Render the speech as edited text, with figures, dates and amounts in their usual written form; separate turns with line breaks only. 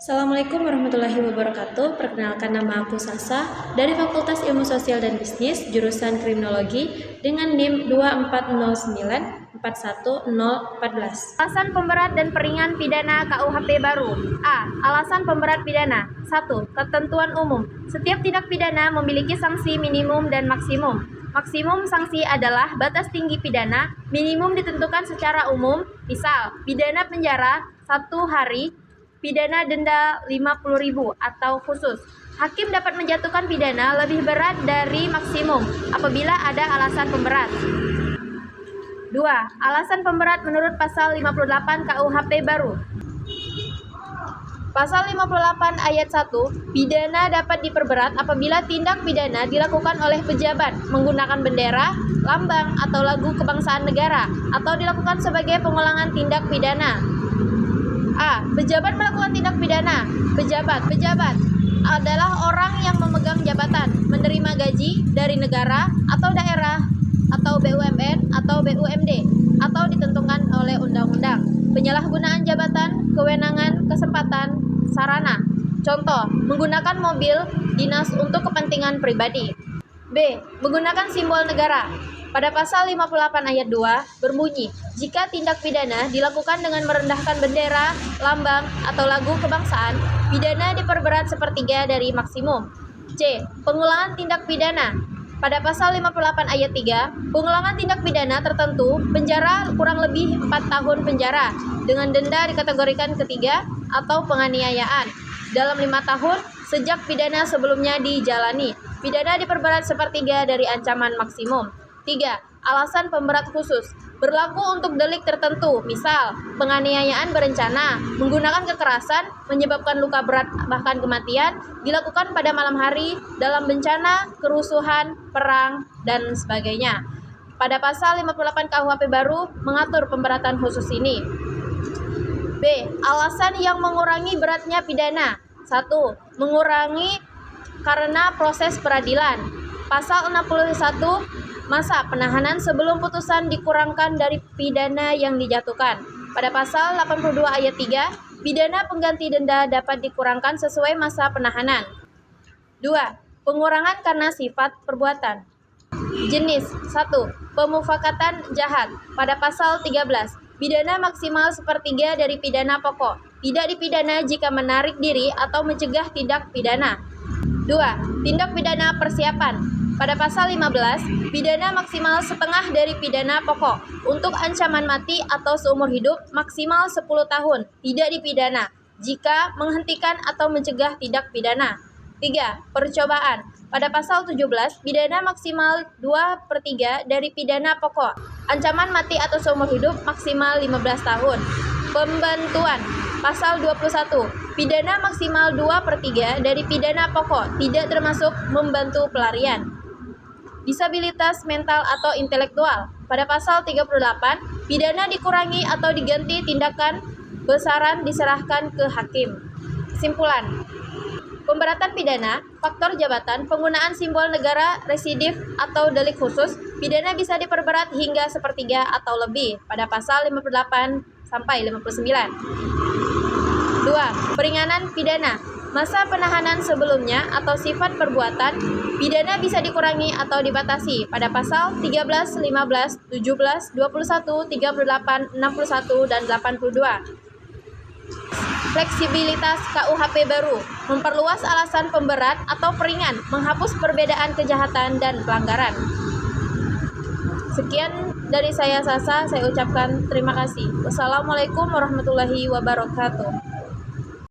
Assalamualaikum warahmatullahi wabarakatuh. Perkenalkan, nama aku Sasa dari Fakultas Ilmu Sosial dan Bisnis, jurusan Kriminologi dengan NIM 2409414.
Alasan pemberat dan peringan pidana KUHP baru. A. Alasan pemberat pidana. 1. Ketentuan umum. Setiap tindak pidana memiliki sanksi minimum dan maksimum. Maksimum sanksi adalah batas tinggi pidana, minimum ditentukan secara umum, misal pidana penjara 1 hari, pidana denda 50.000 atau khusus. Hakim dapat menjatuhkan pidana lebih berat dari maksimum apabila ada alasan pemberat. 2. Alasan pemberat menurut pasal 58 KUHP baru. Pasal 58 ayat 1, pidana dapat diperberat apabila tindak pidana dilakukan oleh pejabat menggunakan bendera, lambang, atau lagu kebangsaan negara, atau dilakukan sebagai pengulangan tindak pidana. A. Pejabat melakukan tindak pidana. Pejabat adalah orang yang memegang jabatan, menerima gaji dari negara atau daerah atau BUMN atau BUMD atau ditentukan oleh undang-undang. Penyalahgunaan jabatan, kewenangan, kesempatan, sarana. Contoh, menggunakan mobil dinas untuk kepentingan pribadi. B. Menggunakan simbol negara. Pada pasal 58 ayat 2 berbunyi, jika tindak pidana dilakukan dengan merendahkan bendera, lambang, atau lagu kebangsaan, pidana diperberat sepertiga dari maksimum. C. Pengulangan tindak pidana. Pada pasal 58 ayat 3, pengulangan tindak pidana tertentu, penjara kurang lebih 4 tahun penjara, dengan denda dikategorikan ketiga atau penganiayaan, dalam 5 tahun sejak pidana sebelumnya dijalani. Pidana diperberat sepertiga dari ancaman maksimum. 3. Alasan pemberat khusus. Berlaku untuk delik tertentu, misal penganiayaan berencana, menggunakan kekerasan, menyebabkan luka berat bahkan kematian, dilakukan pada malam hari, dalam bencana, kerusuhan, perang, dan sebagainya. Pada pasal 58 KUHP baru mengatur pemberatan khusus ini. B. Alasan yang mengurangi beratnya pidana. 1. Mengurangi karena proses peradilan. Pasal 61, masa penahanan sebelum putusan dikurangkan dari pidana yang dijatuhkan. Pada pasal 82 ayat 3, pidana pengganti denda dapat dikurangkan sesuai masa penahanan. 2. Pengurangan karena sifat perbuatan. Jenis 1. Pemufakatan jahat. Pada pasal 13, pidana maksimal sepertiga dari pidana pokok. Tidak dipidana jika menarik diri atau mencegah tindak pidana. 2. Tindak pidana persiapan. Pada pasal 15, pidana maksimal setengah dari pidana pokok. Untuk ancaman mati atau seumur hidup maksimal 10 tahun, tidak dipidana jika menghentikan atau mencegah tindak pidana. 3. Percobaan. Pada pasal 17, pidana maksimal 2/3 dari pidana pokok. Ancaman mati atau seumur hidup maksimal 15 tahun. Pembantuan. Pasal 21, pidana maksimal 2/3 dari pidana pokok, tidak termasuk membantu pelarian. Disabilitas mental atau intelektual. Pada pasal 38, pidana dikurangi atau diganti tindakan, besaran diserahkan ke hakim. Kesimpulan. Pemberatan pidana, faktor jabatan, penggunaan simbol negara, residif atau delik khusus, pidana bisa diperberat hingga sepertiga atau lebih pada pasal 58 sampai 59. 2. Peringanan pidana. Masa penahanan sebelumnya atau sifat perbuatan, pidana bisa dikurangi atau dibatasi pada pasal 13, 15, 17, 21, 38, 61, dan 82. Fleksibilitas KUHP baru, memperluas alasan pemberat atau peringan, menghapus perbedaan kejahatan dan pelanggaran. Sekian dari saya Sasa, saya ucapkan terima kasih. Wassalamualaikum warahmatullahi wabarakatuh.